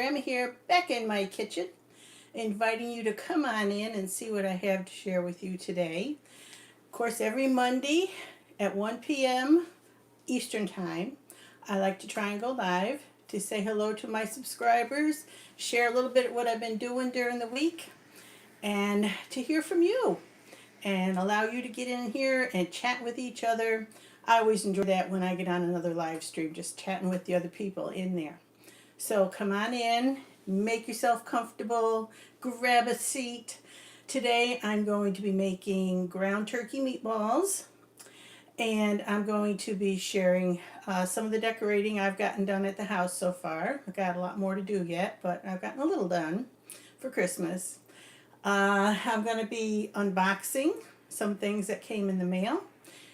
Gramma here, back in my kitchen, inviting you to come on in and see what I have to share with you today. Of course, every Monday at 1 p.m. Eastern Time, I like to try and go live to say hello to my subscribers, share a little bit of what I've been doing during the week, and to hear from you and allow you to get in here and chat with each other. I always enjoy that when I get on another live stream, just chatting with the other people in there. So come on in, make yourself comfortable, grab a seat. Today I'm going to be making ground turkey meatballs, and I'm going to be sharing some of the decorating I've gotten done at the house so far. I've got a lot more to do yet, but I've gotten a little done for Christmas. I'm going to be unboxing some things that came in the mail,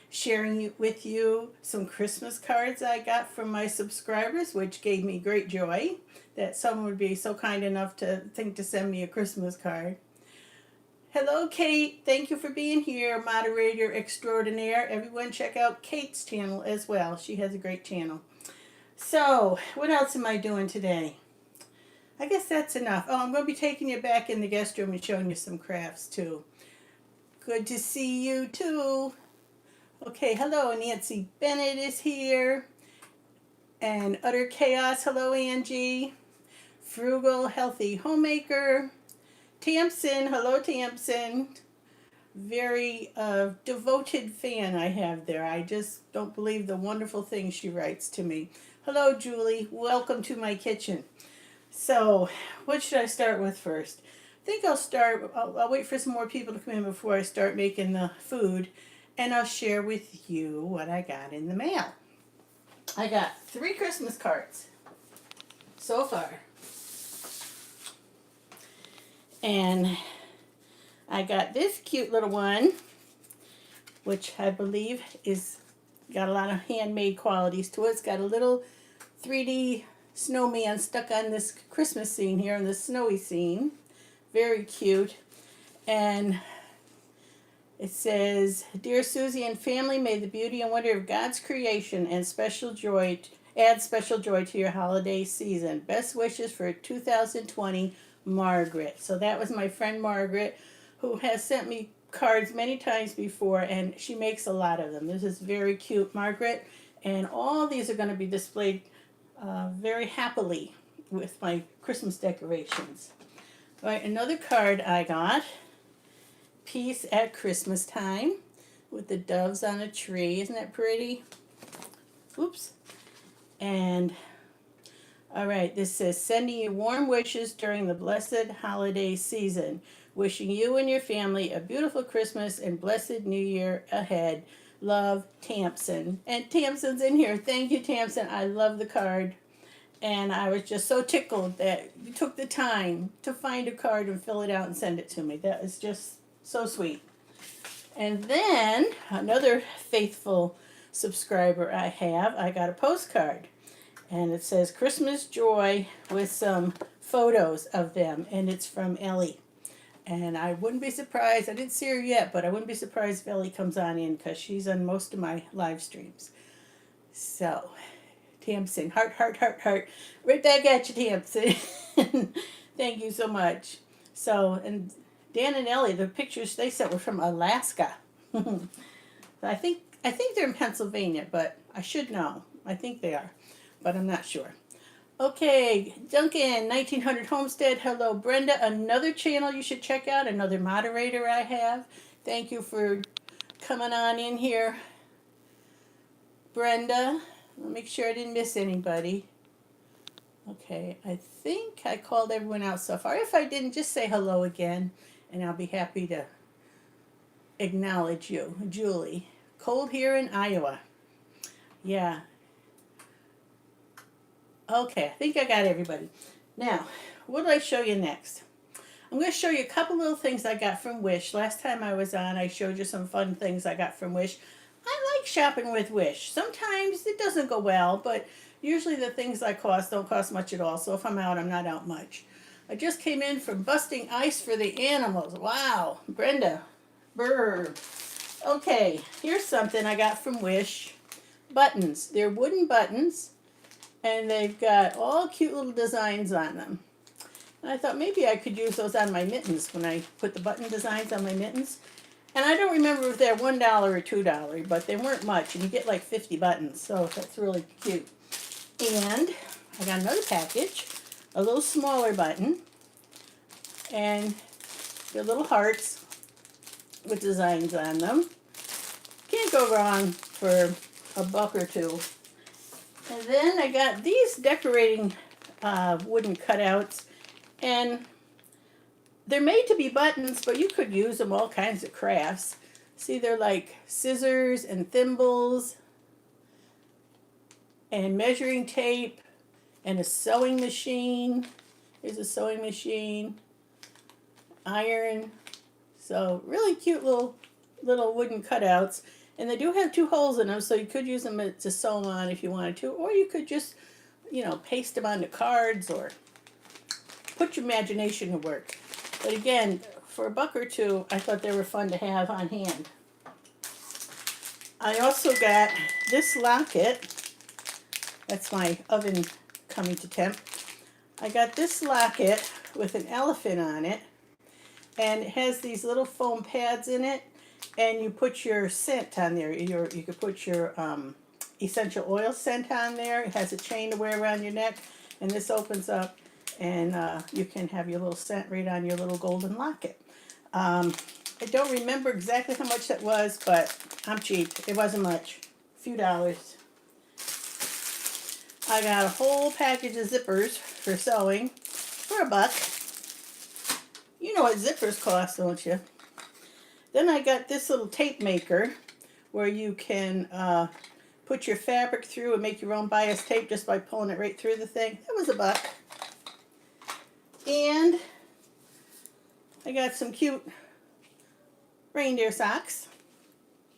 sharing with you some Christmas cards I got from my subscribers, which gave me great joy that someone would be so kind enough to think to send me a Christmas card. Hello, Kate. Thank you for being here, moderator extraordinaire. Everyone check out Kate's channel as well. She has a great channel. So, what else am I doing today? I guess that's enough. Oh, I'm going to be taking you back in the guest room and showing you some crafts, too. Good to see you, too. Okay, hello, Nancy Bennett is here. And Utter Chaos, hello, Angie. Frugal, Healthy Homemaker. Tamsin, hello, Tamsin. Very devoted fan I have there. I just don't believe the wonderful things she writes to me. Hello, Julie. Welcome to my kitchen. So, what should I start with first? I think I'll wait for some more people to come in before I start making the food. And I'll share with you what I got in the mail. I got 3 Christmas cards so far. And I got this cute little one, which I believe is got a lot of handmade qualities to it. It's got a little 3D snowman stuck on this Christmas scene here, on this snowy scene. Very cute. And it says, Dear Susie and family, may the beauty and wonder of God's creation and add special joy to your holiday season. Best wishes for 2020, Margaret. So that was my friend Margaret, who has sent me cards many times before, and she makes a lot of them. This is very cute, Margaret. And all these are going to be displayed very happily with my Christmas decorations. All right, another card I got. Peace at Christmas time with the doves on a tree. Isn't that pretty? Oops. And all right, this says, sending you warm wishes during the blessed holiday season. Wishing you and your family a beautiful Christmas and blessed New Year ahead. Love, Tamsin. And Tamsin's in here. Thank you, Tamsin. I love the card. And I was just so tickled that you took the time to find a card and fill it out and send it to me. That is just so sweet. And then another faithful subscriber I got a postcard. And it says Christmas Joy with some photos of them. And it's from Ellie. And I wouldn't be surprised, I didn't see her yet, but I wouldn't be surprised if Ellie comes on in because she's on most of my live streams. So, Tamsin, heart, heart, heart, heart. Right back at you, Tamsin. Thank you so much. So, and Dan and Ellie, the pictures they sent were from Alaska. I think they're in Pennsylvania, but I should know. I think they are, but I'm not sure. Okay, Duncan, 1900 Homestead. Hello, Brenda. Another channel you should check out. Another moderator I have. Thank you for coming on in here, Brenda. I'll make sure I didn't miss anybody. Okay, I think I called everyone out so far. If I didn't, just say hello again, and I'll be happy to acknowledge you. Julie, cold here in Iowa. Yeah. Okay, I think I got everybody. Now, what do I show you next? I'm going to show you a couple little things I got from Wish. Last time I was on, I showed you some fun things I got from Wish. I like shopping with Wish. Sometimes it doesn't go well, but usually the things I cost don't cost much at all. So if I'm out, I'm not out much. I just came in from busting ice for the animals. Wow, Brenda. Brr. Okay, here's something I got from Wish. Buttons. They're wooden buttons. And they've got all cute little designs on them. And I thought maybe I could use those on my mittens when I put the button designs on my mittens. And I don't remember if they're $1 or $2, but they weren't much, and you get like 50 buttons, so that's really cute. And I got another package, a little smaller button, and they're little hearts with designs on them. Can't go wrong for a buck or two. And then I got these decorating wooden cutouts, and they're made to be buttons, but you could use them all kinds of crafts. See, they're like scissors and thimbles and measuring tape and a sewing machine. Here's a sewing machine, iron. So really cute little wooden cutouts. And they do have 2 holes in them, so you could use them to sew them on if you wanted to, or you could just, paste them onto cards or put your imagination to work. But again, for a buck or two, I thought they were fun to have on hand. I also got this locket. That's my oven coming to temp. I got this locket with an elephant on it, and it has these little foam pads in it, and you put your scent on there. You could put your essential oil scent on there. It has a chain to wear around your neck, and this opens up, and you can have your little scent right on your little golden locket. I don't remember exactly how much that was, but I'm cheap. It wasn't much. A few dollars. I got a whole package of zippers for sewing for a buck. You know what zippers cost, don't you? Then I got this little tape maker where you can put your fabric through and make your own bias tape just by pulling it right through the thing. That was a buck. And I got some cute reindeer socks.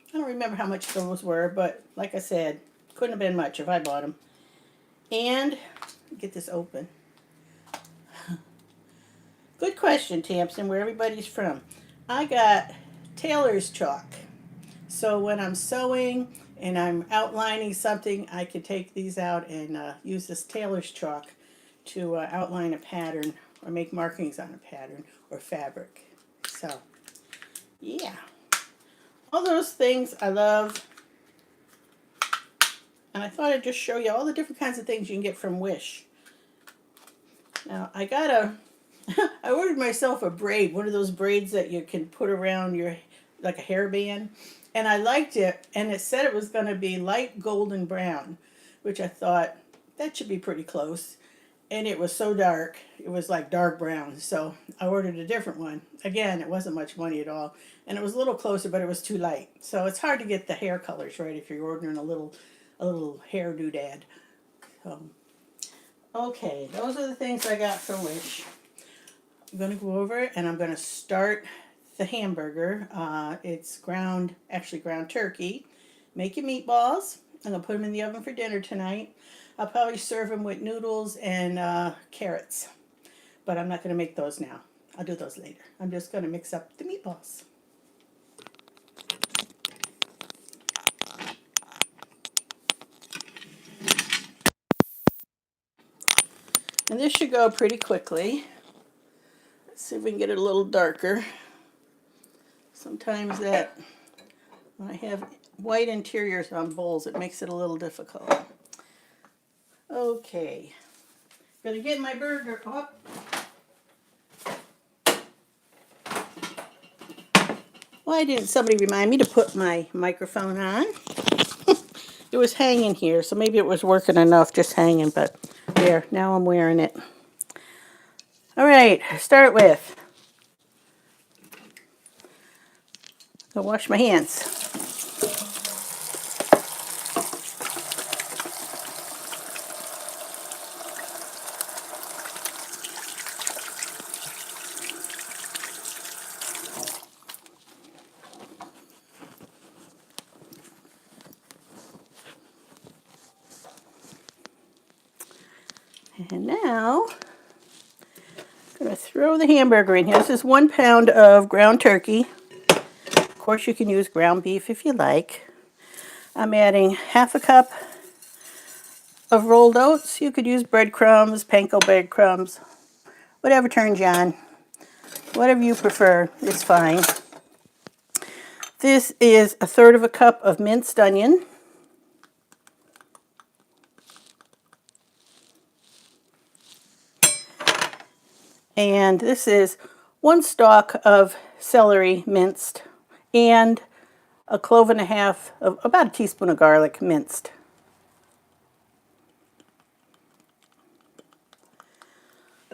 I don't remember how much those were, but like I said, couldn't have been much if I bought them. And get this open. Good question, Tamsin, where everybody's from. I got tailor's chalk. So when I'm sewing and I'm outlining something, I could take these out and use this tailor's chalk to outline a pattern or make markings on a pattern or fabric. So, yeah. All those things I love. And I thought I'd just show you all the different kinds of things you can get from Wish. Now, I ordered myself a braid, one of those braids that you can put around your, like a hairband. And I liked it, and it said it was going to be light golden brown, which I thought, that should be pretty close. And it was so dark, it was like dark brown. So I ordered a different one. Again, it wasn't much money at all. And it was a little closer, but it was too light. So it's hard to get the hair colors right if you're ordering a little hair doodad. So, okay, those are the things I got from Wish. I'm going to go over it, and I'm going to start the hamburger. It's ground turkey. Make your meatballs. I'm going to put them in the oven for dinner tonight. I'll probably serve them with noodles and carrots. But I'm not going to make those now. I'll do those later. I'm just going to mix up the meatballs. And this should go pretty quickly. Let's see if we can get it a little darker. Sometimes that, when I have white interiors on bowls, it makes it a little difficult. Okay. Gonna get my burger up. Why didn't somebody remind me to put my microphone on? It was hanging here, so maybe it was working enough just hanging, but there, now I'm wearing it. All right, start with, I'll wash my hands. And now, I'm going to throw the hamburger in here. This is 1 pound of ground turkey. Of course, you can use ground beef if you like. I'm adding half a cup of rolled oats. You could use breadcrumbs, panko breadcrumbs, whatever turns you on. Whatever you prefer is fine. This is 1/3 cup of minced onion. And this is 1 stalk of celery minced and a 1.5 cloves of about a teaspoon of garlic minced.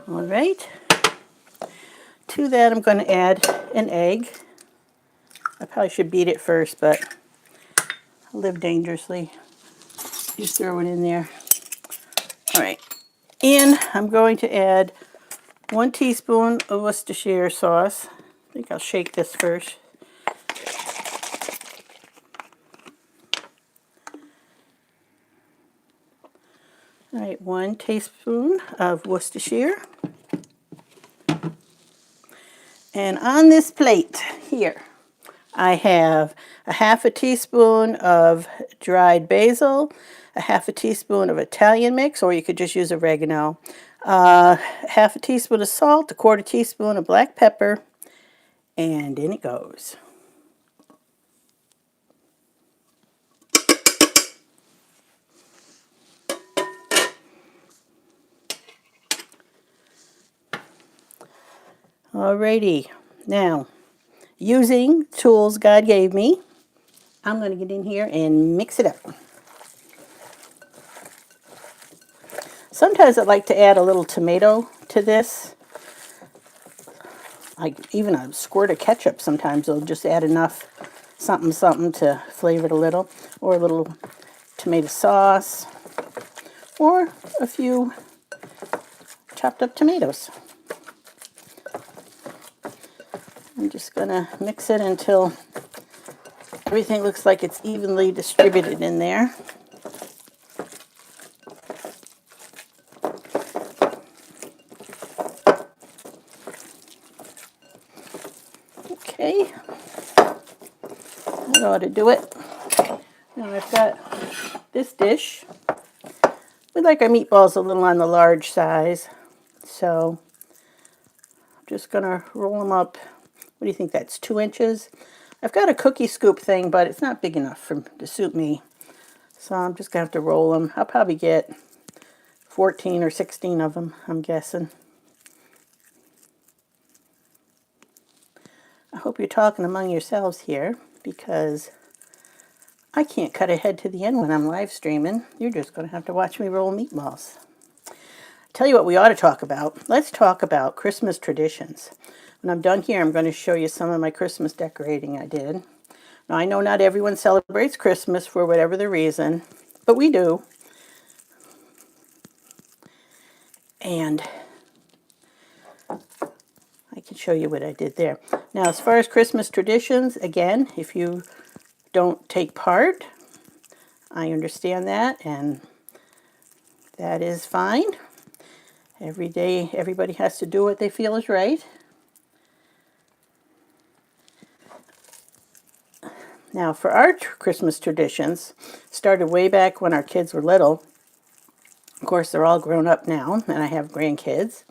All right. To that I'm going to add an egg. I probably should beat it first, but I live dangerously. Just throw it in there. All right. And I'm going to add 1 teaspoon of Worcestershire sauce. I think I'll shake this first. All right, 1 teaspoon of Worcestershire. And on this plate here, I have a 1/2 teaspoon of dried basil, a 1/2 teaspoon of Italian mix, or you could just use oregano, 1/2 teaspoon of salt, a 1/4 teaspoon of black pepper, and in it goes. Alrighty, now using tools God gave me, I'm going to get in here and mix it up. Sometimes I like to add a little tomato to this. Like even a squirt of ketchup sometimes I'll just add enough something to flavor it a little, or a little tomato sauce, or a few chopped up tomatoes. I'm just going to mix it until everything looks like it's evenly distributed in there. Okay, that ought to do it. Now I've got this dish. We like our meatballs a little on the large size, so I'm just going to roll them up. What do you think that's, 2 inches? I've got a cookie scoop thing, but it's not big enough to suit me. So I'm just going to have to roll them. I'll probably get 14 or 16 of them, I'm guessing. I hope you're talking among yourselves here, because I can't cut ahead to the end when I'm live streaming. You're just going to have to watch me roll meatballs. Tell you what we ought to talk about. Let's talk about Christmas traditions. When I'm done here, I'm going to show you some of my Christmas decorating I did. Now, I know not everyone celebrates Christmas for whatever the reason, but we do. And I can show you what I did there. Now, as far as Christmas traditions, again, if you don't take part, I understand that, and that is fine. Every day, everybody has to do what they feel is right. Now, for our Christmas traditions, started way back when our kids were little. Of course, they're all grown up now, and I have grandkids.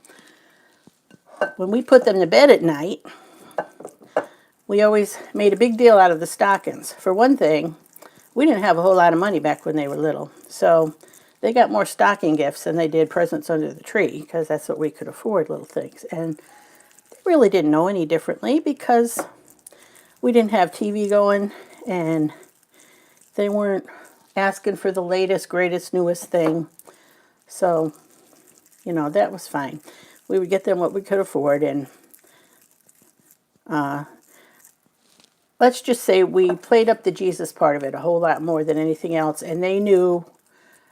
When we put them to bed at night, we always made a big deal out of the stockings. For one thing, we didn't have a whole lot of money back when they were little, so they got more stocking gifts than they did presents under the tree, because that's what we could afford, little things. And they really didn't know any differently, because we didn't have TV going, and they weren't asking for the latest, greatest, newest thing. So, you know, that was fine. We would get them what we could afford, and let's just say we played up the Jesus part of it a whole lot more than anything else, and they knew,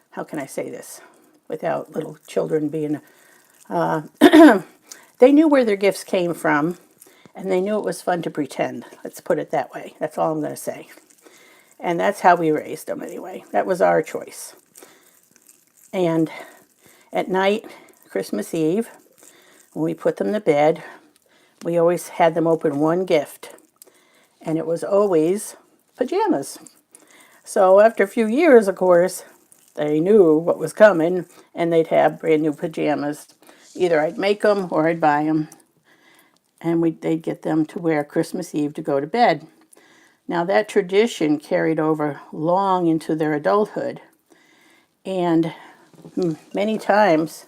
how can I say this without little children being, they knew where their gifts came from, and they knew it was fun to pretend. Let's put it that way. That's all I'm going to say. And that's how we raised them anyway. That was our choice. And at night, Christmas Eve, when we put them to bed, we always had them open one gift. And it was always pajamas. So after a few years, of course, they knew what was coming, and they'd have brand new pajamas. Either I'd make them or I'd buy them, and they'd get them to wear Christmas Eve to go to bed. Now that tradition carried over long into their adulthood, and many times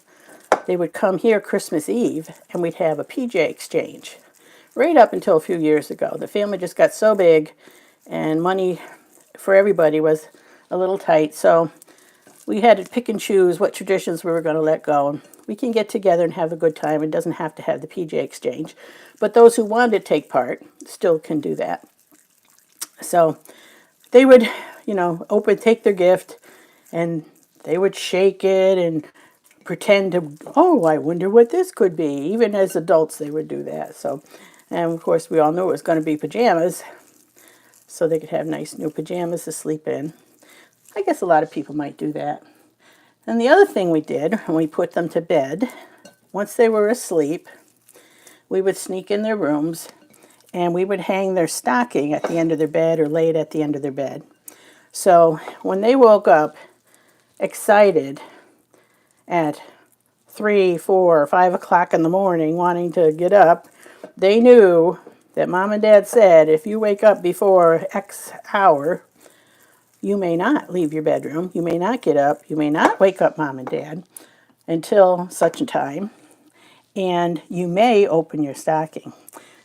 they would come here Christmas Eve and we'd have a PJ exchange. Right up until a few years ago. The family just got so big and money for everybody was a little tight, so we had to pick and choose what traditions we were going to let go. We can get together and have a good time. It doesn't have to have the PJ exchange. But those who wanted to take part still can do that. So they would, take their gift and they would shake it and pretend to, oh, I wonder what this could be. Even as adults, they would do that. So, and of course, we all knew it was going to be pajamas, so they could have nice new pajamas to sleep in. I guess a lot of people might do that. And the other thing we did when we put them to bed, once they were asleep, we would sneak in their rooms and we would hang their stocking at the end of their bed or lay it at the end of their bed. So when they woke up excited at 3, 4, 5 o'clock in the morning wanting to get up, they knew that Mom and Dad said, if you wake up before X hour, you may not leave your bedroom, you may not get up, you may not wake up Mom and Dad until such a time, and you may open your stocking.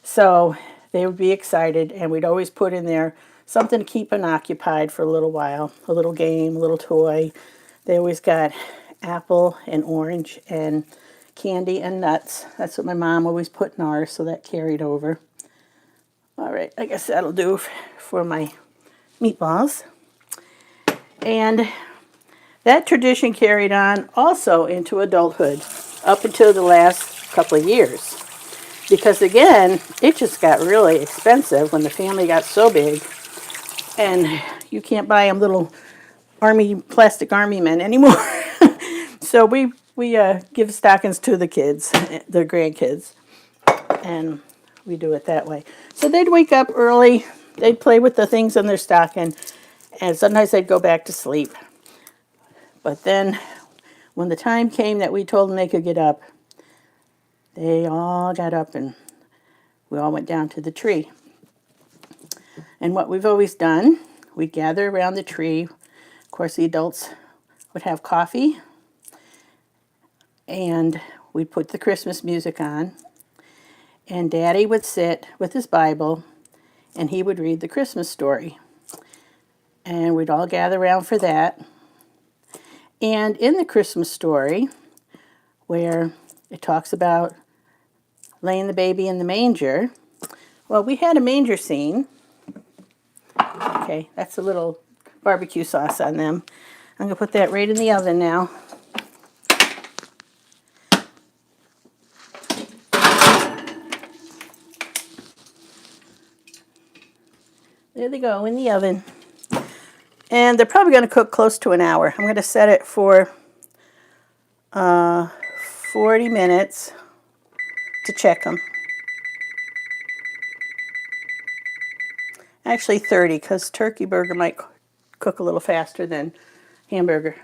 So they would be excited, and we'd always put in there something to keep them occupied for a little while, a little game, a little toy. They always got apple and orange and candy and nuts. That's what my mom always put in ours, so that carried over. All right, I guess that'll do for my meatballs. And that tradition carried on also into adulthood up until the last couple of years. Because again, it just got really expensive when the family got so big. And you can't buy them little plastic army men anymore. So we give stockings to the kids, the grandkids. And we do it that way. So they'd wake up early. They'd play with the things in their stocking. And sometimes they'd go back to sleep. But then when the time came that we told them they could get up, they all got up and we all went down to the tree. And what we've always done, we'd gather around the tree. Of course, the adults would have coffee. And we'd put the Christmas music on. And Daddy would sit with his Bible and he would read the Christmas story. And we'd all gather around for that. And in the Christmas story, where it talks about laying the baby in the manger, well, we had a manger scene. Okay, that's a little barbecue sauce on them. I'm going to put that right in the oven now. There they go in the oven. And they're probably going to cook close to an hour. I'm going to set it for 40 minutes to check them. Actually 30, because turkey burger might cook a little faster than hamburger.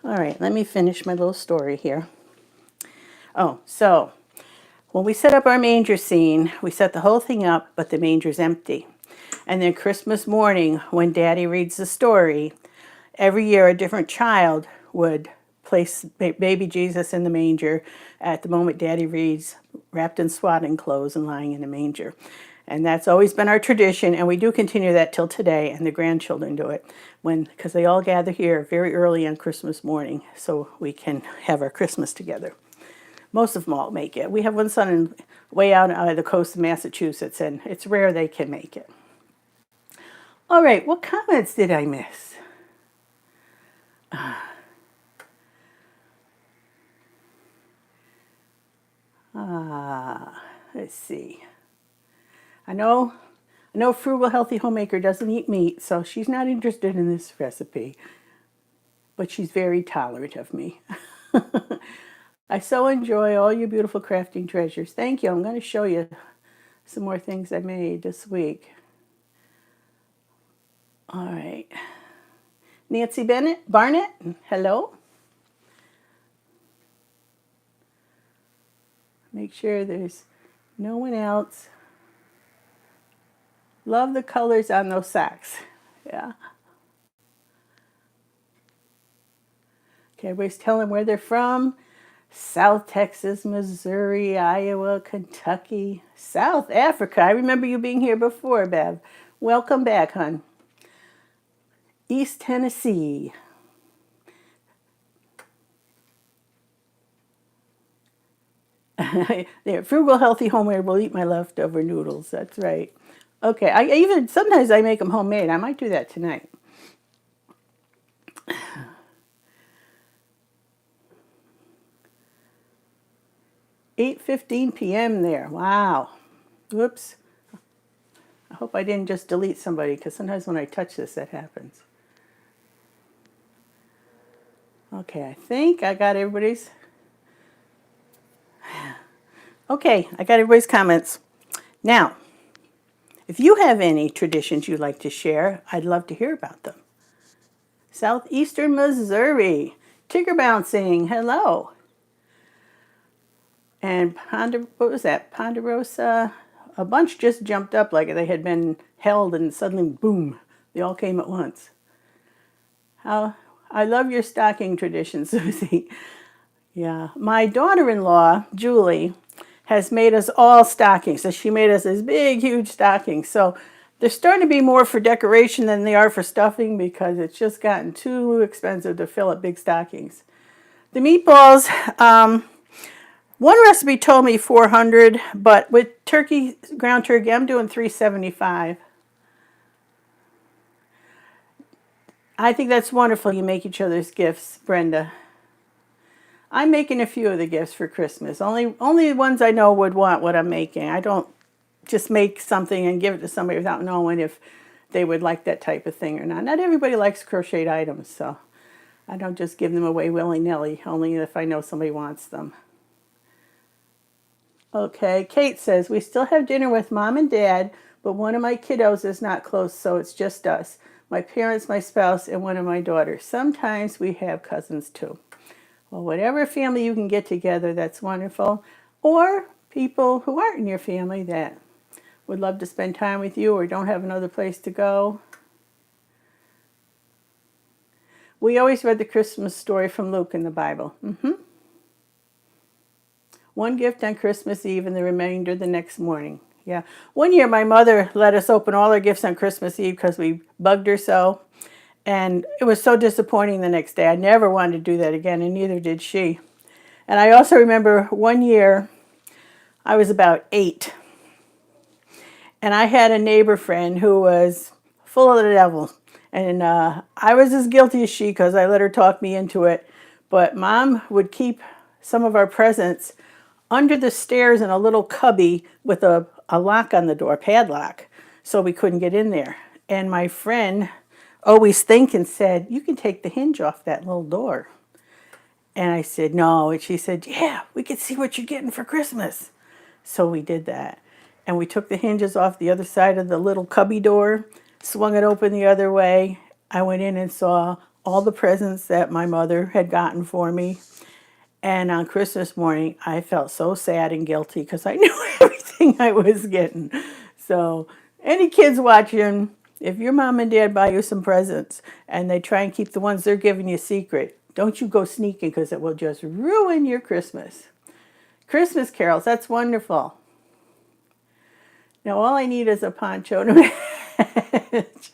All right, let me finish my little story here. Oh, so when we set up our manger scene, we set the whole thing up, but the manger's empty. And then Christmas morning, when Daddy reads the story, every year a different child would place baby Jesus in the manger at the moment Daddy reads, wrapped in swaddling clothes and lying in the manger. And that's always been our tradition, and we do continue that till today, and the grandchildren do it because they all gather here very early on Christmas morning so we can have our Christmas together. Most of them all make it. We have one son way out on the coast of Massachusetts, and it's rare they can make it. All right, what comments did I miss? Let's see. I know Frugal Healthy Homemaker doesn't eat meat, so she's not interested in this recipe. But she's very tolerant of me. I so enjoy all your beautiful crafting treasures. Thank you. I'm going to show you some more things I made this week. All right. Nancy Barnett, hello. Make sure there's no one else. Love the colors on those socks. Yeah. Okay, everybody's telling where they're from. South Texas, Missouri, Iowa, Kentucky, South Africa. I remember you being here before, Bev. Welcome back, hon. East Tennessee. There, frugal, healthy homeware will eat my leftover noodles. That's right. Okay, I even sometimes I make them homemade. I might do that tonight. 8:15 p.m. there. Wow. Whoops. I hope I didn't just delete somebody because sometimes when I touch this, that happens. Okay, I think I got everybody's. Okay, I got everybody's comments. Now, if you have any traditions you'd like to share, I'd love to hear about them. Southeastern Missouri. Tigger bouncing. Hello. And what was that? Ponderosa. A bunch just jumped up like they had been held and suddenly, boom, they all came at once. I love your stocking tradition, Susie. Yeah. My daughter-in-law, Julie, has made us all stockings. So she made us this big, huge stockings. So they're starting to be more for decoration than they are for stuffing because it's just gotten too expensive to fill up big stockings. The meatballs, one recipe told me 400, but with turkey, ground turkey, I'm doing 375. I think that's wonderful. You make each other's gifts, Brenda. I'm making a few of the gifts for Christmas. Only ones I know would want what I'm making. I don't just make something and give it to somebody without knowing if they would like that type of thing or not. Not everybody likes crocheted items, so I don't just give them away willy-nilly, only if I know somebody wants them. Okay, Kate says, we still have dinner with Mom and Dad, but one of my kiddos is not close, so it's just us. My parents, my spouse, and one of my daughters. Sometimes we have cousins too. Well, whatever family you can get together, that's wonderful. Or people who aren't in your family that would love to spend time with you or don't have another place to go. We always read the Christmas story from Luke in the Bible. One gift on Christmas Eve and the remainder the next morning. Yeah. One year my mother let us open all our gifts on Christmas Eve because we bugged her so. And it was so disappointing the next day. I never wanted to do that again, and neither did she. And I also remember one year, I was about 8. And I had a neighbor friend who was full of the devil. And I was as guilty as she because I let her talk me into it. But Mom would keep some of our presents under the stairs in a little cubby with a lock on the door, padlock, so we couldn't get in there. And my friend always thinking said, you can take the hinge off that little door. And I said, no. And she said, yeah, we can see what you're getting for Christmas. So we did that. And we took the hinges off the other side of the little cubby door, swung it open the other way. I went in and saw all the presents that my mother had gotten for me. And on Christmas morning, I felt so sad and guilty because I knew everything I was getting. So any kids watching, if your mom and dad buy you some presents and they try and keep the ones they're giving you secret, don't you go sneaking because it will just ruin your Christmas. Christmas carols, that's wonderful. Now all I need is a poncho to match.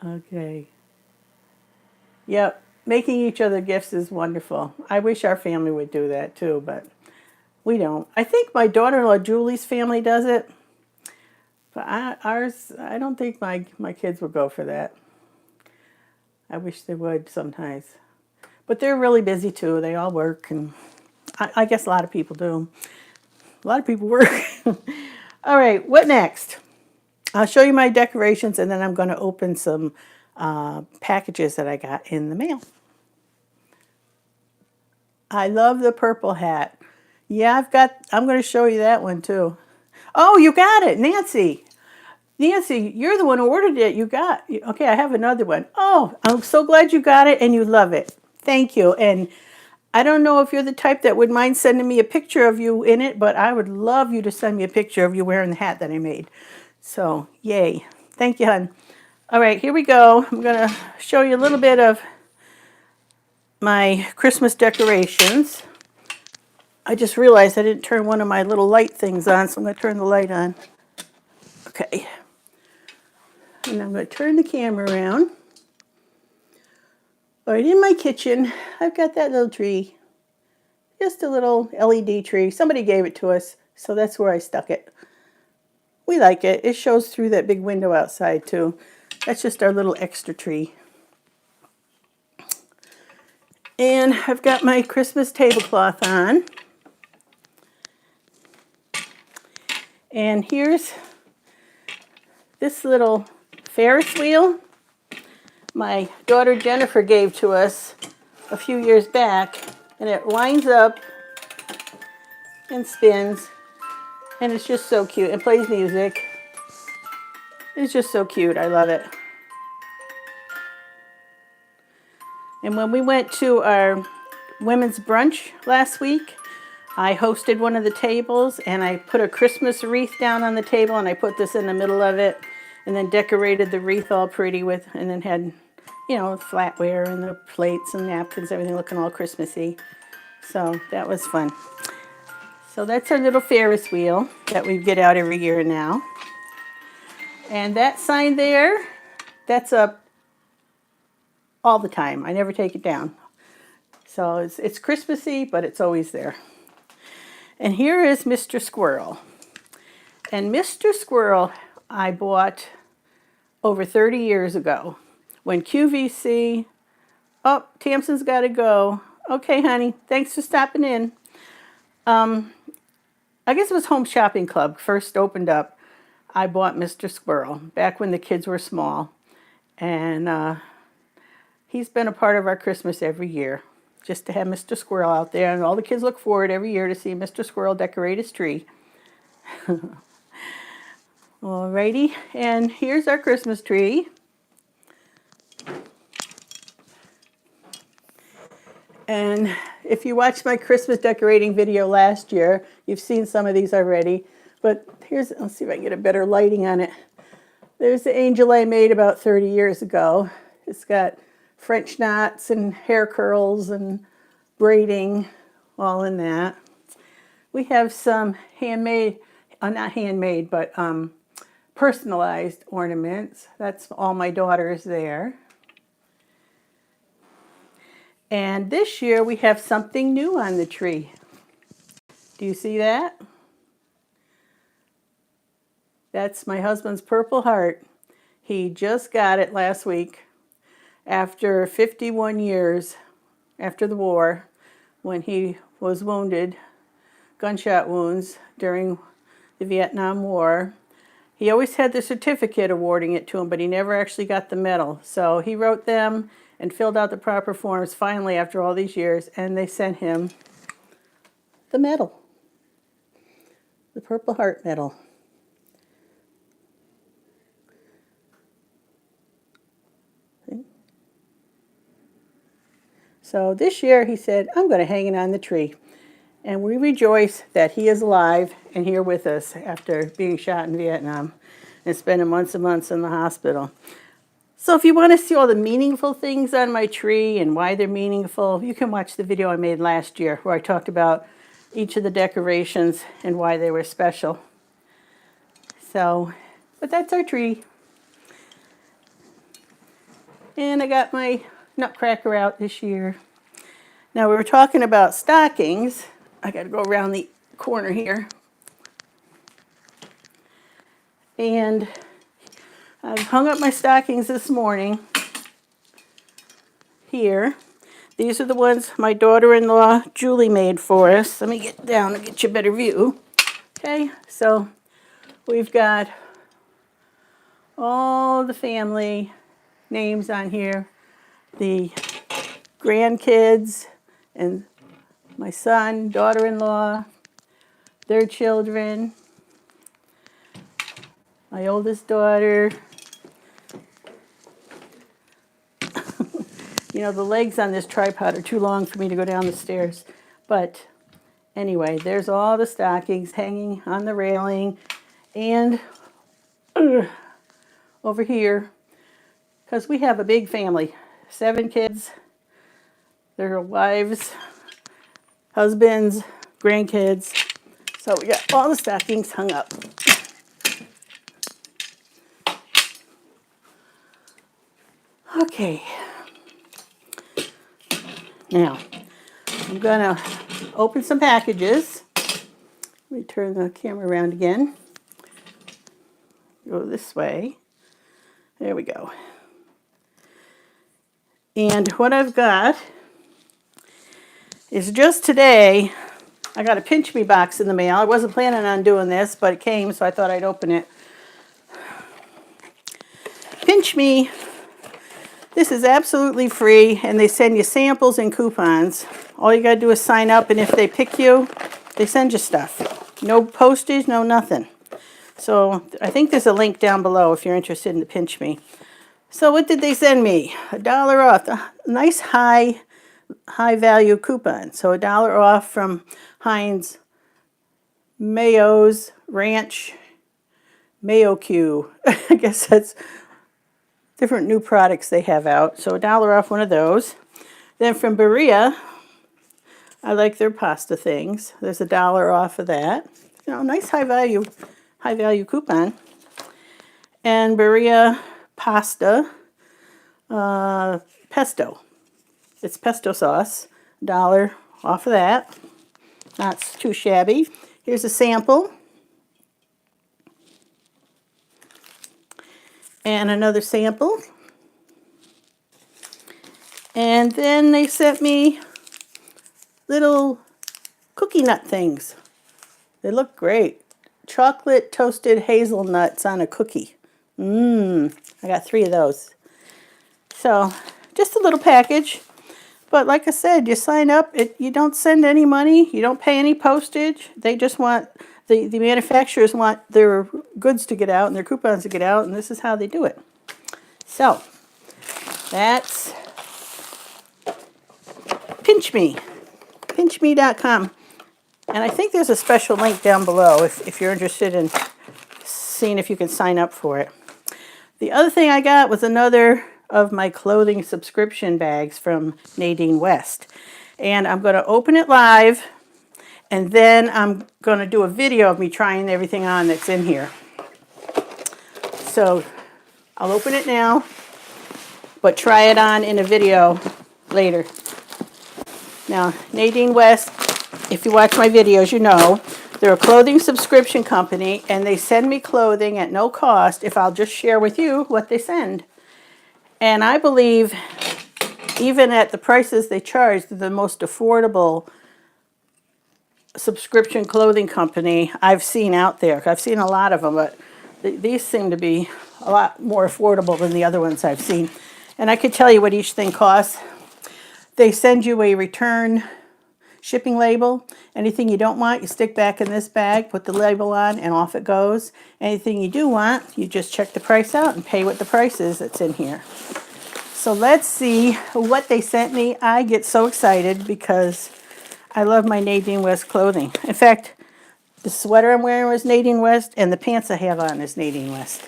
Okay. Yep. Making each other gifts is wonderful. I wish our family would do that too, but we don't. I think my daughter-in-law Julie's family does it. But I don't think my kids would go for that. I wish they would sometimes. But they're really busy too. They all work, and I guess a lot of people do. A lot of people work. All right, what next? I'll show you my decorations, and then I'm going to open some packages that I got in the mail. I love the purple hat. Yeah, I'm going to show you that one too. Oh, you got it, Nancy. Nancy, you're the one who ordered it. You got, okay, I have another one. Oh, I'm so glad you got it and you love it. Thank you. And I don't know if you're the type that would mind sending me a picture of you in it, but I would love you to send me a picture of you wearing the hat that I made. So, yay. Thank you, hon. All right, here we go. I'm going to show you a little bit of my Christmas decorations. I just realized I didn't turn one of my little light things on, so I'm going to turn the light on. Okay. And I'm going to turn the camera around. Right in my kitchen, I've got that little tree. Just a little LED tree. Somebody gave it to us, so that's where I stuck it. We like it. It shows through that big window outside, too. That's just our little extra tree. And I've got my Christmas tablecloth on. And here's this little Ferris wheel my daughter Jennifer gave to us a few years back. And it winds up and spins. And it's just so cute. It plays music. It's just so cute. I love it. And when we went to our women's brunch last week, I hosted one of the tables and I put a Christmas wreath down on the table and I put this in the middle of it and then decorated the wreath all pretty with, and then had, you know, flatware and the plates and napkins, everything looking all Christmassy. So that was fun. So that's our little Ferris wheel that we get out every year now. And that sign there, that's up all the time. I never take it down. So it's Christmassy, but it's always there. And here is Mr. Squirrel. And Mr. Squirrel I bought over 30 years ago when QVC, oh, Tamsin's got to go. Okay, honey, thanks for stopping in. I guess it was Home Shopping Club first opened up. I bought Mr. Squirrel back when the kids were small. And he's been a part of our Christmas every year. Just to have Mr. Squirrel out there. And all the kids look forward every year to see Mr. Squirrel decorate his tree. Alrighty, and here's our Christmas tree. And if you watched my Christmas decorating video last year, you've seen some of these already. But here's, let's see if I can get a better lighting on it. There's the angel I made about 30 years ago. It's got French knots and hair curls and braiding all in that. We have some handmade, not handmade, but personalized ornaments. That's all my daughters there. And this year we have something new on the tree. Do you see that? That's my husband's purple heart. He just got it last week after 51 years after the war when he was wounded, gunshot wounds during the Vietnam War. He always had the certificate awarding it to him, but he never actually got the medal. So he wrote them and filled out the proper forms finally after all these years, and they sent him the medal, the Purple Heart Medal. So this year he said, I'm going to hang it on the tree. And we rejoice that he is alive and here with us after being shot in Vietnam and spending months and months in the hospital. So if you want to see all the meaningful things on my tree and why they're meaningful, you can watch the video I made last year where I talked about each of the decorations and why they were special. So, but that's our tree. And I got my nutcracker out this year. Now we were talking about stockings. I got to go around the corner here. And I've hung up my stockings this morning here. These are the ones my daughter-in-law Julie made for us. Let me get down and get you a better view. Okay, so we've got all the family names on here. The grandkids and my son, daughter-in-law, their children. my oldest daughter. You know, the legs on this tripod are too long for me to go down the stairs. But anyway, there's all the stockings hanging on the railing. And over here, because we have a big family, 7 kids, their wives, husbands, grandkids. So we got all the stockings hung up. Okay. Now, I'm going to open some packages. Let me turn the camera around again. Go this way. There we go. And what I've got is just today, I got a PinchMe box in the mail. I wasn't planning on doing this, but it came, so I thought I'd open it. PinchMe, this is absolutely free, and they send you samples and coupons. All you got to do is sign up, and if they pick you, they send you stuff. No postage, no nothing. So I think there's a link down below if you're interested in the PinchMe. So what did they send me? $1 off. A nice high value coupon. So $1 off from Heinz Mayo's Ranch Mayo Q. I guess that's different new products they have out. So $1 off one of those. Then from Berea, I like their pasta things. There's $1 off of that. You know, nice high value coupon. And Berea pasta, pesto. It's pesto sauce. $1 off of that. Not too shabby. Here's a sample. And another sample. And then they sent me little cookie nut things. They look great. Chocolate toasted hazelnuts on a cookie. I got 3 of those. So, just a little package. But like I said, you sign up, you don't send any money, you don't pay any postage. They just want, the manufacturers want their goods to get out and their coupons to get out, and this is how they do it. So, that's PinchMe, PinchMe.com. And I think there's a special link down below if you're interested in seeing if you can sign up for it. The other thing I got was another of my clothing subscription bags from Nadine West. And I'm going to open it live, and then I'm going to do a video of me trying everything on that's in here. So I'll open it now, but try it on in a video later. Now, Nadine West, if you watch my videos, you know, they're a clothing subscription company, and they send me clothing at no cost if I'll just share with you what they send. And I believe, even at the prices they charge, they're the most affordable subscription clothing company I've seen out there. I've seen a lot of them, but these seem to be a lot more affordable than the other ones I've seen. And I could tell you what each thing costs. They send you a return shipping label. Anything you don't want, you stick back in this bag, put the label on, and off it goes. Anything you do want, you just check the price out and pay what the price is that's in here. So let's see what they sent me. I get so excited because I love my Nadine West clothing. In fact, the sweater I'm wearing was Nadine West, and the pants I have on is Nadine West.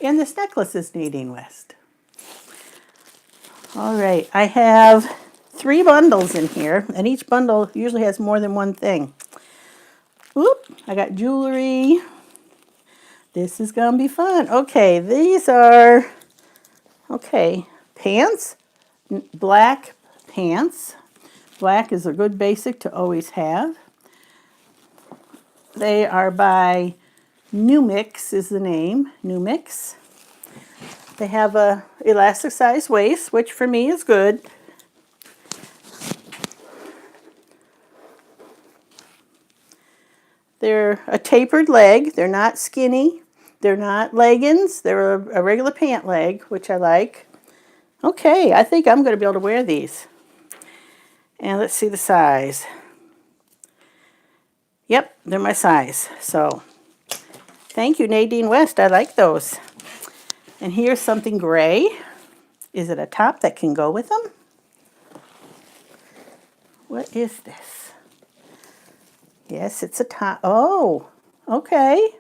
And this necklace is Nadine West. All right, I have 3 bundles in here, and each bundle usually has more than one thing. Oop, I got jewelry. This is going to be fun. Okay, these are, pants, black pants. Black is a good basic to always have. They are by New Mix is the name, New Mix. They have a elastic size waist, which for me is good. They're a tapered leg. They're not skinny. They're not leggings. They're a regular pant leg, which I like. Okay, I think I'm going to be able to wear these. And let's see the size. Yep, they're my size. So Thank you, Nadine West. I like those. And here's something gray. Is it a top that can go with them? What is this? Yes, it's a top. Oh, okay.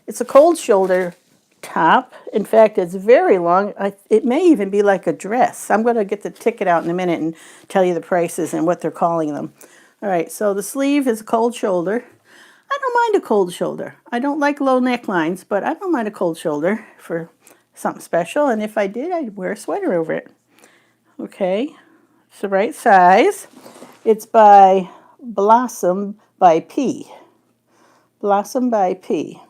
It's a cold shoulder top. In fact, it's very long. It may even be like a dress. I'm going to get the ticket out in a minute and tell you the prices and what they're calling them. All right, so the sleeve is a cold shoulder. I don't mind a cold shoulder. I don't like low necklines, but I don't mind a cold shoulder for something special. And if I did, I'd wear a sweater over it. Okay, it's the right size. It's by Blossom by P. Blossom by P.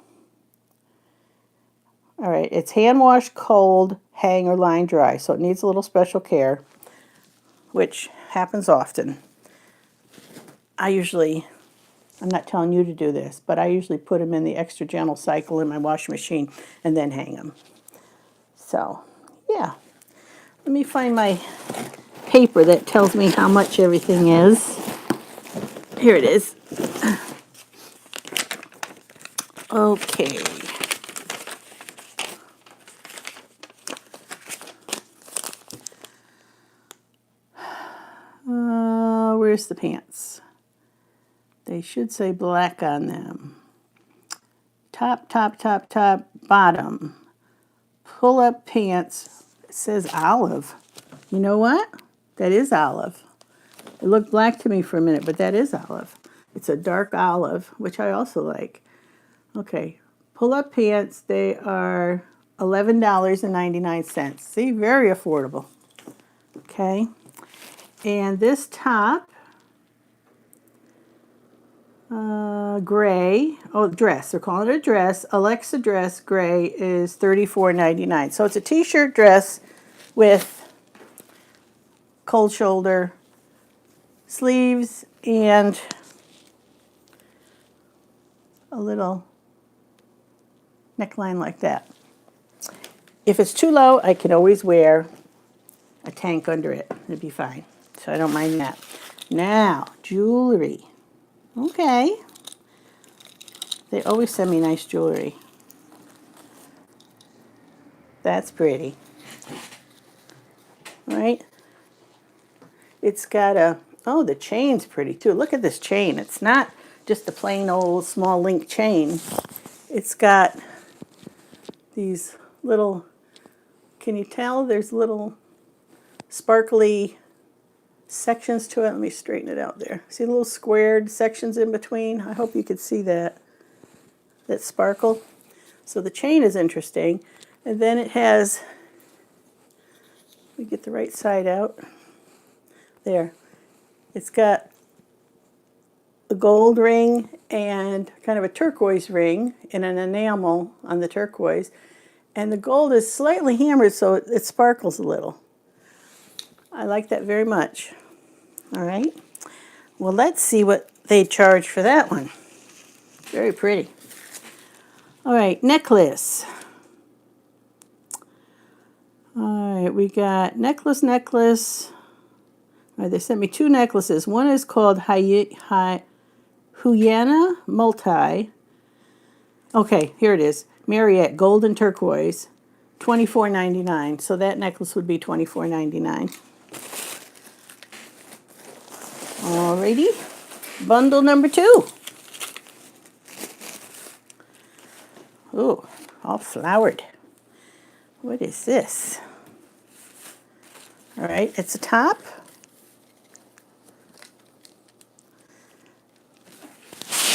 All right, it's hand wash, cold, hang, or line dry, so it needs a little special care, which happens often. I'm not telling you to do this, but I usually put them in the extra gentle cycle in my washing machine and then hang them. So, yeah. Let me find my paper that tells me how much everything is. Here it is. Okay. Where's the pants? They should say black on them. Top, top, top, top, bottom. Pull-up pants. It says olive. You know what? That is olive. It looked black to me for a minute, but that is olive. It's a dark olive, which I also like. Okay, pull-up pants. They are $11.99. See, very affordable. Okay, and this top, gray. Oh, dress. They're calling it a dress. Alexa dress gray is $34.99. So it's a t-shirt dress with cold shoulder sleeves and a little neckline like that. If it's too low, I can always wear a tank under it. It'd be fine. So I don't mind that. Now, jewelry. Okay. They always send me nice jewelry. That's pretty. Right? It's got oh, the chain's pretty too. Look at this chain. It's not just a plain old small link chain. It's got these little, can you tell there's little sparkly sections to it? Let me straighten it out there. See little squared sections in between? I hope you could see that sparkle. So the chain is interesting. And then it has, let me get the right side out. There. It's got a gold ring and kind of a turquoise ring and an enamel on the turquoise. And the gold is slightly hammered so it sparkles a little. I like that very much. All right. Well, let's see what they charge for that one. Very pretty. All right, necklace. All right, we got necklace. All right, they sent me two necklaces. One is called Huyana Multi. Okay, here it is. Marriott, gold and turquoise, $24.99. So that necklace would be $24.99. Alrighty, bundle number 2. Ooh, all flowered. What is this? All right, it's a top.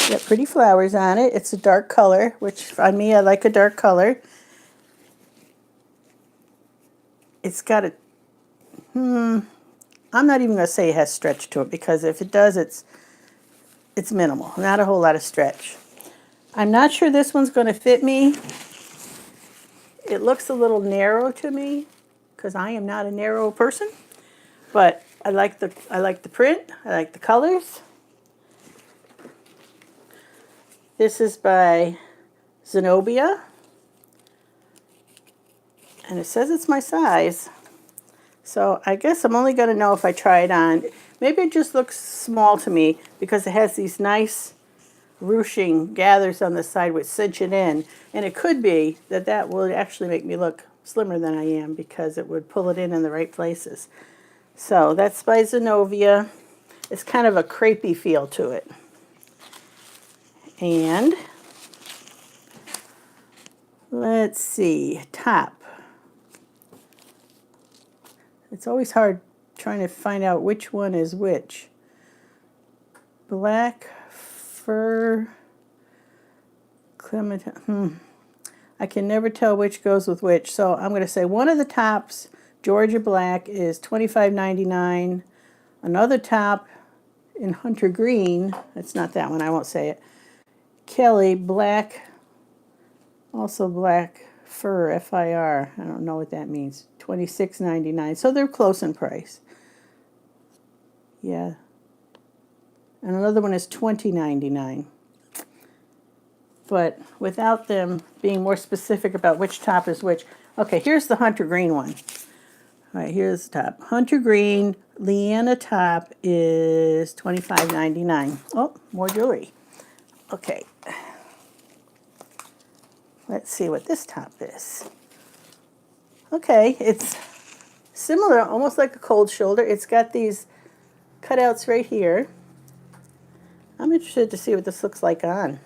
Got pretty flowers on it. It's a dark color, which on me, I like a dark color. It's got a, I'm not even going to say it has stretch to it because if it does, it's minimal. Not a whole lot of stretch. I'm not sure this one's going to fit me. It looks a little narrow to me because I am not a narrow person, but I like the print. I like the colors. This is by Zenobia, and it says it's my size. So I guess I'm only going to know if I try it on. Maybe it just looks small to me because it has these nice ruching gathers on the side which cinch it in. And it could be that that would actually make me look slimmer than I am because it would pull it in the right places. So that's by Zenobia. It's kind of a crepey feel to it. And let's see, top. It's always hard trying to find out which one is which. Black fur, Clementine. I can never tell which goes with which. So I'm going to say one of the tops, Georgia Black, is $25.99. Another top in Hunter Green, it's not that one, I won't say it. Kelly Black, also black fur, F-I-R. I don't know what that means. $26.99. So they're close in price. Yeah. And another one is $20.99. But without them being more specific about which top is which. Okay, here's the Hunter Green one. All right, here's the top. Hunter Green Leanna top is $25.99. Oh, more jewelry. Okay. Let's see what this top is. Okay, it's similar, almost like a cold shoulder. It's got these cutouts right here. I'm interested to see what this looks like on.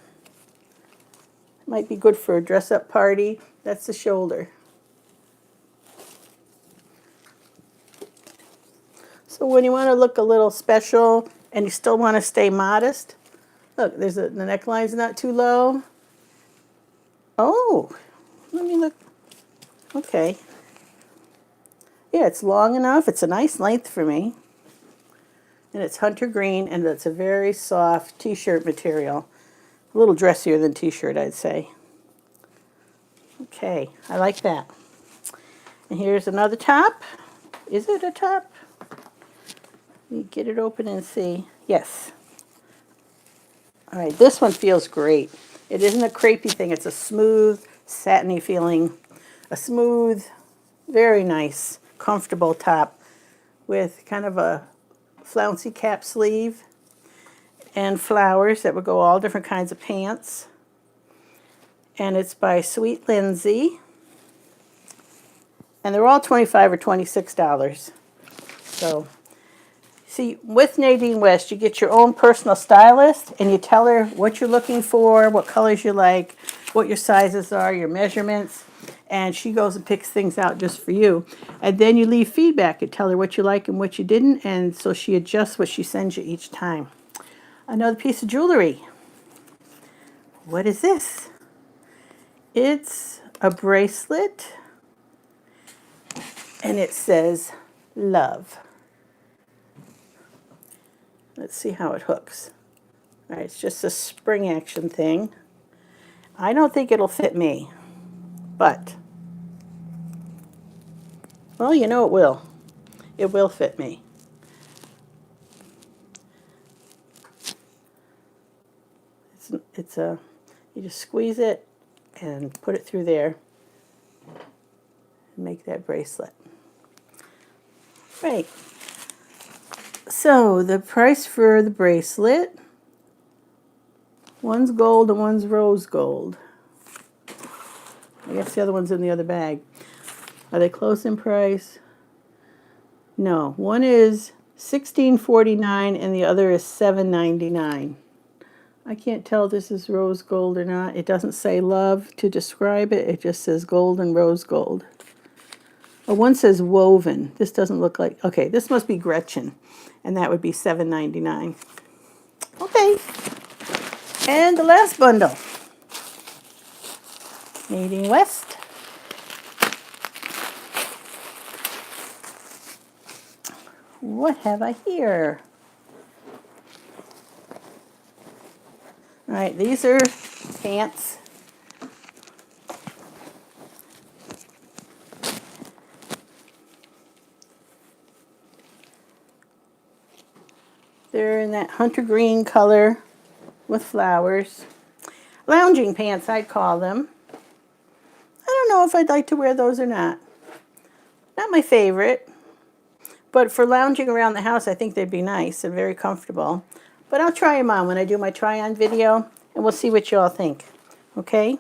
Might be good for a dress-up party. That's the shoulder. So when you want to look a little special and you still want to stay modest, look, the neckline's not too low. Oh, let me look. Okay. Yeah, it's long enough. It's a nice length for me. And it's Hunter Green, and it's a very soft t-shirt material. A little dressier than t-shirt, I'd say. Okay, I like that. And here's another top. Is it a top? Let me get it open and see. Yes. All right, this one feels great. It isn't a crepey thing. It's a smooth, satiny feeling. A smooth, very nice, comfortable top with kind of a flouncy cap sleeve and flowers that would go all different kinds of pants. And it's by Sweet Lindsay. And they're all $25 or $26. So, see, with Nadine West, you get your own personal stylist, and you tell her what you're looking for, what colors you like, what your sizes are, your measurements, and she goes and picks things out just for you. And then you leave feedback and tell her what you like and what you didn't, and so she adjusts what she sends you each time. Another piece of jewelry. What is this? It's a bracelet, and it says love. Let's see how it hooks. All right, it's just a spring action thing. I don't think it'll fit me, but, well, you know it will. It will fit me. You just squeeze it and put it through there and make that bracelet. Right. So the price for the bracelet, one's gold and one's rose gold. I guess the other one's in the other bag. Are they close in price? No, one is $16.49 and the other is $7.99. I can't tell if this is rose gold or not. It doesn't say love to describe it. It just says gold and rose gold. Oh, one says woven. This doesn't look like, okay, this must be Gretchen. And that would be $7.99. Okay. And the last bundle. Nadine West. What have I here? All right, these are pants. They're in that hunter green color with flowers. Lounging pants, I'd call them. I don't know if I'd like to wear those or not. Not my favorite. But for lounging around the house, I think they'd be nice and very comfortable. But I'll try them on when I do my try-on video, and we'll see what you all think. Okay?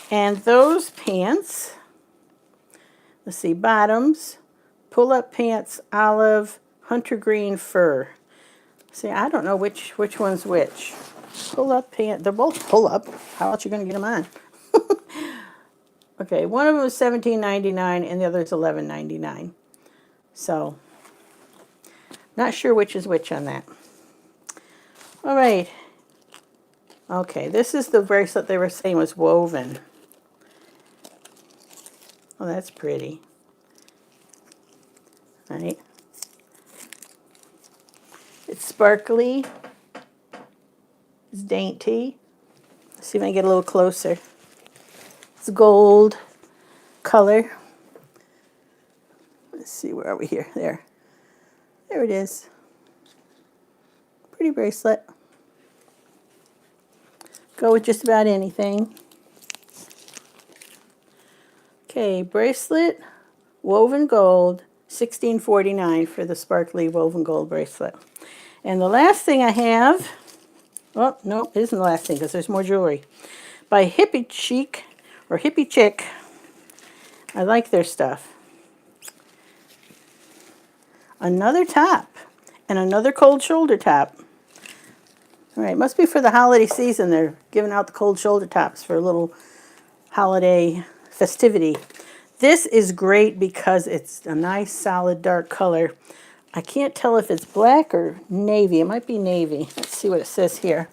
And those pants, let's see, bottoms, pull-up pants, olive, hunter green fur. See, I don't know which one's which. Pull-up pants, they're both pull-up. How else are you going to get them on? Okay, one of them is $17.99 and the other is $11.99. So, not sure which is which on that. All right. Okay, this is the bracelet they were saying was woven. Oh, that's pretty. All right. It's sparkly. It's dainty. Let's see if I can get a little closer. It's gold color. Let's see, where are we here? There. There it is. Pretty bracelet. Go with just about anything. Okay, bracelet, woven gold, $16.49 for the sparkly woven gold bracelet. And the last thing I have, oh, no, it isn't the last thing because there's more jewelry. By Hippie Chic, or Hippie Chick. I like their stuff. Another top, and another cold shoulder top. All right, must be for the holiday season. They're giving out the cold shoulder tops for a little holiday festivity. This is great because it's a nice solid dark color. I can't tell if it's black or navy. It might be navy. Let's see what it says here.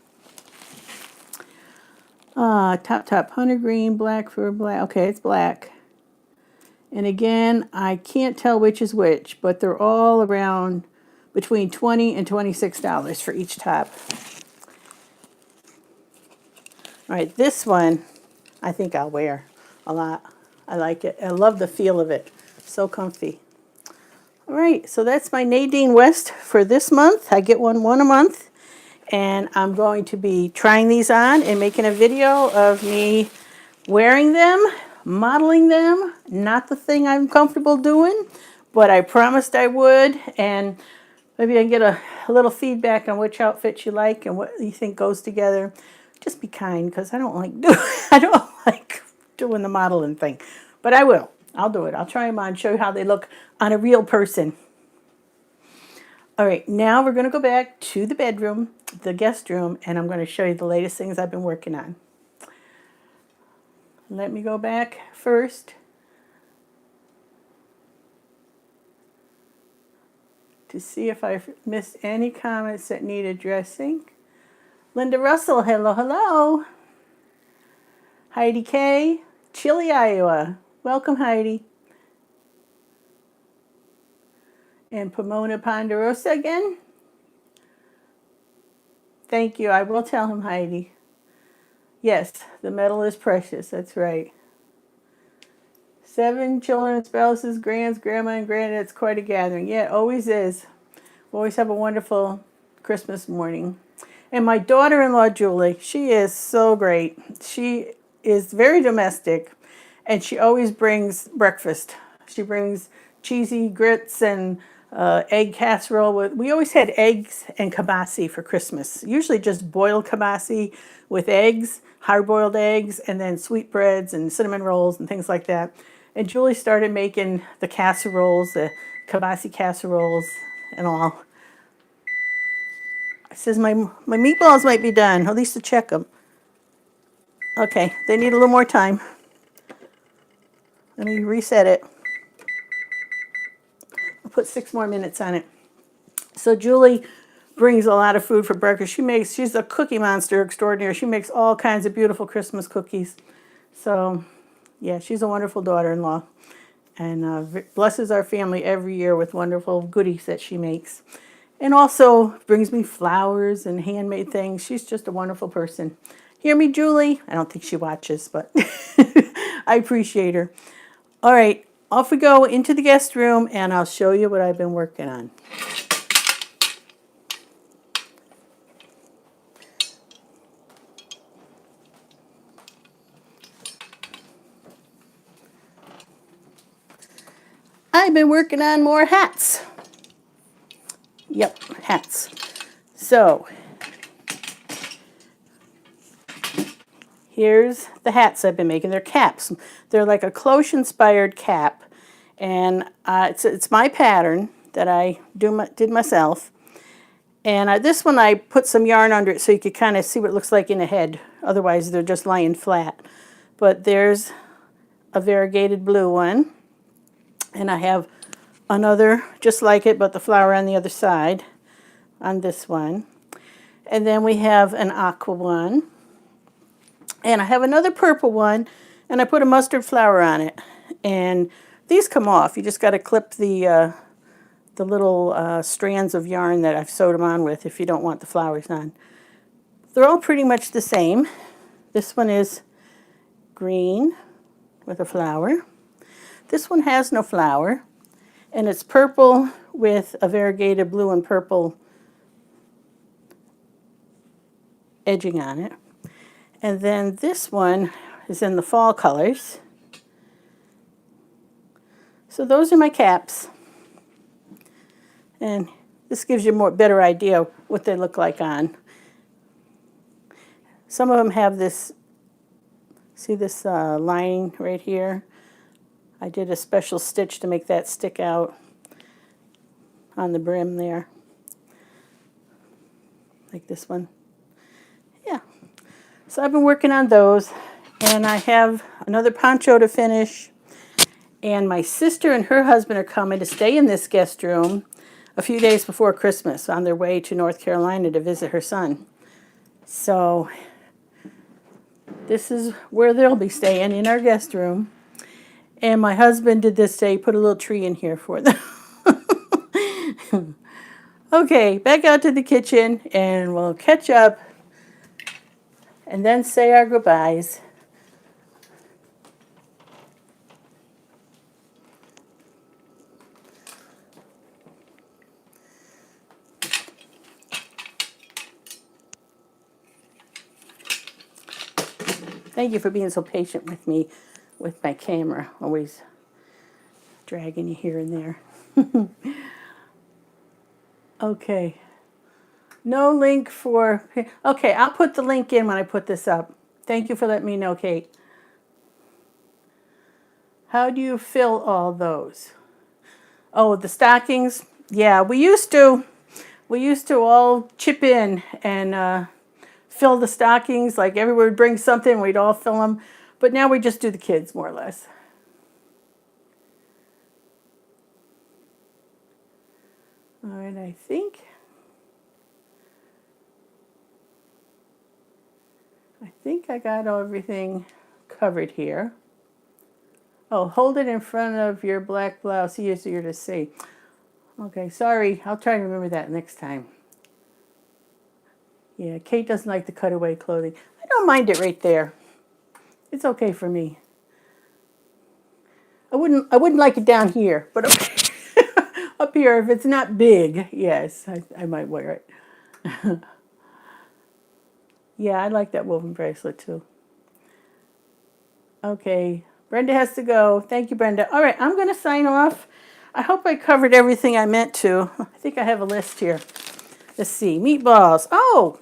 Top, hunter green, black for black. Okay, it's black. And again, I can't tell which is which, but they're all around between $20 and $26 for each top. All right, this one I think I'll wear a lot. I like it. I love the feel of it. So comfy. All right, so that's my Nadine West for this month. I get one a month. And I'm going to be trying these on and making a video of me wearing them, modeling them. Not the thing I'm comfortable doing, but I promised I would. And maybe I can get a little feedback on which outfit you like and what you think goes together. Just be kind, because I don't like doing the modeling thing. But I will. I'll do it. I'll try them on, show you how they look on a real person. All right, now we're going to go back to the bedroom, the guest room, and I'm going to show you the latest things I've been working on. Let me go back first to see if I've missed any comments that need addressing. Linda Russell, hello, hello. Heidi K, Chile, Iowa. Welcome, Heidi. And Pomona Ponderosa again. Thank you. I will tell him, Heidi. Yes, the metal is precious. That's right. 7 children, spouses, grands, grandma, and granddad. It's quite a gathering. Yeah, it always is. We always have a wonderful Christmas morning. And my daughter-in-law, Julie, she is so great. She is very domestic, and she always brings breakfast. She brings cheesy grits and egg casserole. We always had eggs and kibasi for Christmas. Usually just boiled kibasi with eggs, hard-boiled eggs, and then sweetbreads and cinnamon rolls and things like that. And Julie started making the casseroles, the kibasi casseroles and all. It says my meatballs might be done, at least to check them. Okay, they need a little more time. Let me reset it. I'll put 6 more minutes on it. So Julie brings a lot of food for breakfast. She's a cookie monster extraordinaire. She makes all kinds of beautiful Christmas cookies. So, yeah, she's a wonderful daughter-in-law. And blesses our family every year with wonderful goodies that she makes. And also brings me flowers and handmade things. She's just a wonderful person. Hear me, Julie? I don't think she watches, but I appreciate her. All right, off we go into the guest room, and I'll show you what I've been working on. I've been working on more hats. Yep, hats. So, here's the hats I've been making. They're caps. They're like a cloche inspired cap, and it's my pattern that I did myself. And this one I put some yarn under it so you could kind of see what it looks like in a head. Otherwise they're just lying flat. But there's a variegated blue one, and I have another just like it, but the flower on the other side on this one. And then we have an aqua one. And I have another purple one, and I put a mustard flower on it. And these come off. You just got to clip the little strands of yarn that I've sewed them on with if you don't want the flowers on. They're all pretty much the same. This one is green with a flower. This one has no flower, and it's purple with a variegated blue and purple edging on it. And then this one is in the fall colors. So those are my caps. And this gives you a better idea what they look like on. Some of them have this, see this lining right here? I did a special stitch to make that stick out on the brim there. Like this one. Yeah. So I've been working on those, and I have another poncho to finish, and my sister and her husband are coming to stay in this guest room a few days before Christmas on their way to North Carolina to visit her son. So this is where they'll be staying, in our guest room. And my husband did this day, put a little tree in here for them. Okay, back out to the kitchen, and we'll catch up and then say our goodbyes. Thank you for being so patient with me with my camera, always dragging you here and there. Okay. No link for... Okay, I'll put the link in when I put this up. Thank you for letting me know, Kate. How do you fill all those? Oh, the stockings? Yeah, we used to all chip in and fill the stockings. Like everyone would bring something, we'd all fill them. But now we just do the kids, more or less. All right, I think I got everything covered here. Oh, hold it in front of your black blouse, easier to see. Okay, sorry, I'll try to remember that next time. Yeah, Kate doesn't like the cutaway clothing. I don't mind it right there. It's okay for me. I wouldn't like it down here, but okay. Up here, if it's not big, yes, I might wear it. Yeah, I like that woven bracelet too. Okay, Brenda has to go. Thank you, Brenda. All right, I'm going to sign off. I hope I covered everything I meant to. I think I have a list here. Let's see, meatballs. Oh,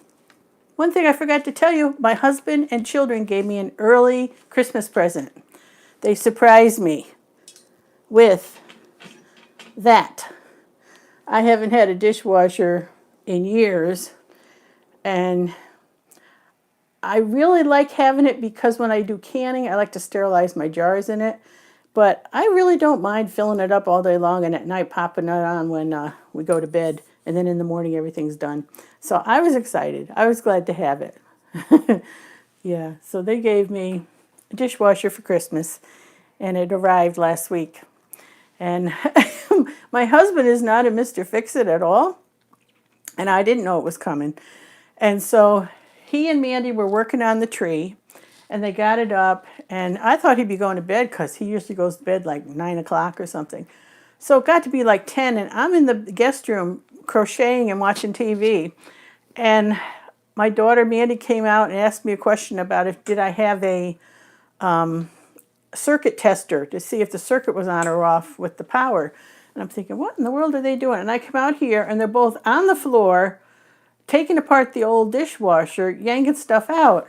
one thing I forgot to tell you, my husband and children gave me an early Christmas present. They surprised me with that. I haven't had a dishwasher in years, and I really like having it because when I do canning, I like to sterilize my jars in it. But I really don't mind filling it up all day long and at night popping it on when we go to bed. And then in the morning, everything's done. So I was excited. I was glad to have it. Yeah, so they gave me a dishwasher for Christmas, and it arrived last week. And my husband is not a Mr. Fix-It at all, and I didn't know it was coming. And so he and Mandy were working on the tree, and they got it up, and I thought he'd be going to bed because he usually goes to bed like 9 o'clock or something. So it got to be like 10, and I'm in the guest room crocheting and watching TV. And my daughter Mandy came out and asked me a question about if did I have a circuit tester to see if the circuit was on or off with the power. And I'm thinking, what in the world are they doing? And I come out here, and they're both on the floor taking apart the old dishwasher, yanking stuff out.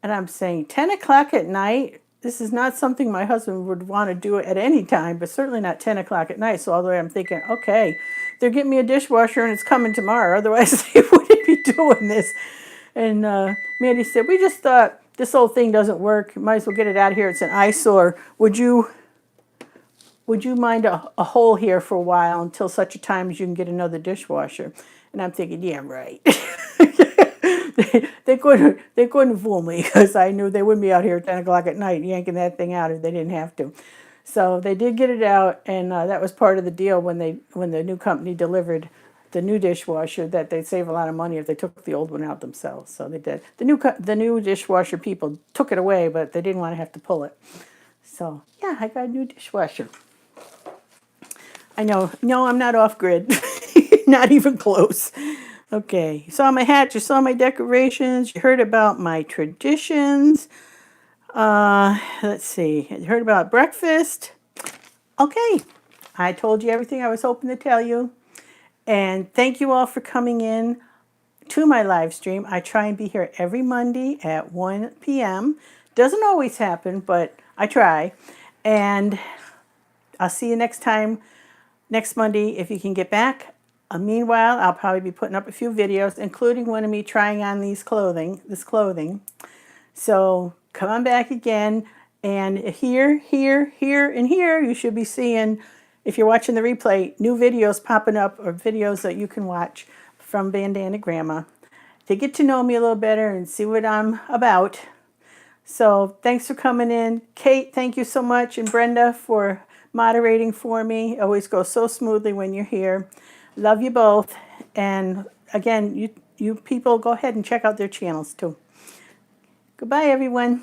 And I'm saying 10 o'clock at night? This is not something my husband would want to do at any time, but certainly not 10 o'clock at night. So all the way I'm thinking, okay, they're getting me a dishwasher and it's coming tomorrow. Otherwise, they wouldn't be doing this. And Mandy said, we just thought this old thing doesn't work. Might as well get it out of here. It's an eyesore. Would you mind a hole here for a while until such a time as you can get another dishwasher? And I'm thinking, yeah, right. they couldn't fool me because I knew they wouldn't be out here at 10 o'clock at night yanking that thing out if they didn't have to. So they did get it out, and that was part of the deal when the new company delivered the new dishwasher, that they'd save a lot of money if they took the old one out themselves. So they did. The new dishwasher people took it away, but they didn't want to have to pull it. So yeah, I got a new dishwasher. I know. No, I'm not off grid. Not even close. Okay, you saw my hat, you saw my decorations, you heard about my traditions. Let's see, you heard about breakfast. Okay, I told you everything I was hoping to tell you. And thank you all for coming in to my live stream. I try and be here every Monday at 1 p.m. Doesn't always happen, but I try. And I'll see you next time, next Monday, if you can get back. Meanwhile, I'll probably be putting up a few videos, including one of me trying on this clothing. So come on back again. And here, and here, you should be seeing, if you're watching the replay, new videos popping up, or videos that you can watch from Bandana Gramma to get to know me a little better and see what I'm about. So thanks for coming in. Kate, thank you so much. And Brenda for moderating for me. It always goes so smoothly when you're here. Love you both. And again, you people go ahead and check out their channels too. Goodbye, everyone.